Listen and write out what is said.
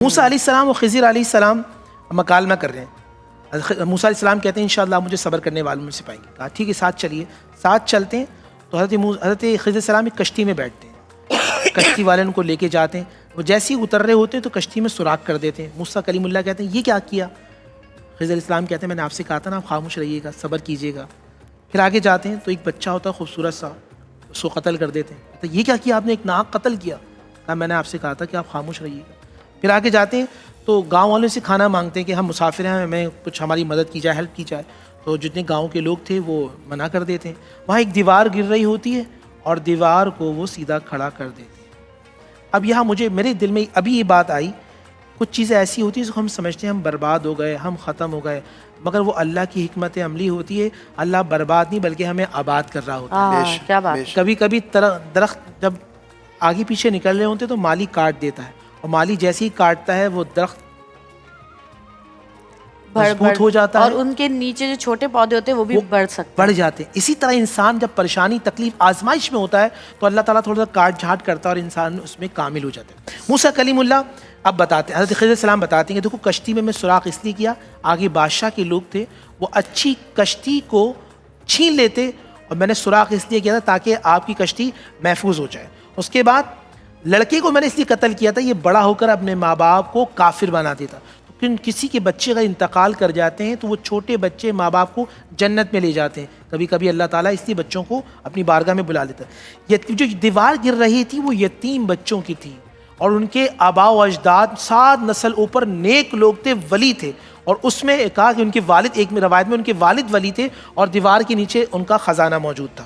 موسیٰ علیہ السلام اور خضر علیہ السلام مکالمہ کر رہے ہیں۔ موسیٰ علیہ السلام کہتے ہیں انشاءاللہ آپ مجھے صبر کرنے والوں میں سے پائیں گے۔ کہا ٹھیک ہے ساتھ چلیے، ساتھ چلتے ہیں تو حضرت خضر علیہ السلام ایک کشتی میں بیٹھتے ہیں، کشتی والے ان کو لے کے جاتے ہیں، وہ جیسے ہی اتر رہے ہوتے ہیں تو کشتی میں سوراخ کر دیتے ہیں۔ موسیٰ کلیم اللہ کہتے ہیں یہ کیا کیا؟ خضر علیہ السلام کہتے ہیں میں نے آپ سے کہا تھا نا آپ خاموش رہیے گا، صبر کیجیے گا۔ پھر آگے جاتے ہیں تو ایک بچہ ہوتا ہے خوبصورت سا، اس کو قتل کر دیتے ہیں۔ تو یہ کیا کیا آپ نے؟ ایک ناحق قتل کیا۔ کہا میں نے آپ سے کہا تھا کہ آپ خاموش رہیے گا۔ پھر آگے جاتے ہیں تو گاؤں والوں سے کھانا مانگتے ہیں کہ ہم مسافر ہیں، ہمیں کچھ ہماری مدد کی جائے، ہیلپ کی جائے۔ تو جتنے گاؤں کے لوگ تھے وہ منع کر دیتے ہیں۔ وہاں ایک دیوار گر رہی ہوتی ہے اور دیوار کو وہ سیدھا کھڑا کر دیتے ہیں۔ اب یہاں مجھے میرے دل میں ابھی یہ بات آئی، کچھ چیزیں ایسی ہوتی ہیں جس کو ہم سمجھتے ہیں ہم برباد ہو گئے، ہم ختم ہو گئے، مگر وہ اللہ کی حکمت عملی ہوتی ہے۔ اللہ برباد نہیں بلکہ ہمیں آباد کر رہا ہوتا ہے۔ کیا بات۔ کبھی کبھی درخت جب آگے پیچھے نکل رہے ہوتے تو مالی کاٹ دیتا ہے، اور مالی جیسے ہی کاٹتا ہے وہ درخت مضبوط ہو جاتا ہے اور ان کے نیچے جو چھوٹے پودے ہوتے ہیں وہ بھی بڑھ جاتے ہیں۔ اسی طرح انسان جب پریشانی، تکلیف، آزمائش میں ہوتا ہے تو اللہ تعالیٰ تھوڑا سا کاٹ جھاٹ کرتا ہے اور انسان اس میں کامل ہو جاتا ہے۔ موسیٰ کلیم اللہ اب بتاتے ہیں، حضرت خضر علیہ السلام بتاتے ہیں کہ دیکھو کشتی میں سوراخ اس لیے کیا، آگے بادشاہ کے لوگ تھے، وہ اچھی کشتی کو چھین لیتے، اور میں نے سوراخ اس لیے کیا تھا تاکہ آپ کی کشتی محفوظ ہو جائے۔ اس کے بعد لڑکے کو میں نے اس لیے قتل کیا تھا، یہ بڑا ہو کر اپنے ماں باپ کو کافر بنا دیتا۔ کسی کے بچے اگر انتقال کر جاتے ہیں تو وہ چھوٹے بچے ماں باپ کو جنت میں لے جاتے ہیں۔ کبھی کبھی اللہ تعالیٰ اس لیے بچوں کو اپنی بارگاہ میں بلا لیتا ہے۔ جو دیوار گر رہی تھی وہ یتیم بچوں کی تھی، اور ان کے آباء و اجداد 7 نسل اوپر نیک لوگ تھے، ولی تھے، اور اس میں کہا کہ ان کے والد، ایک روایت میں ان کے والد ولی تھے، اور دیوار کے نیچے ان کا خزانہ موجود تھا۔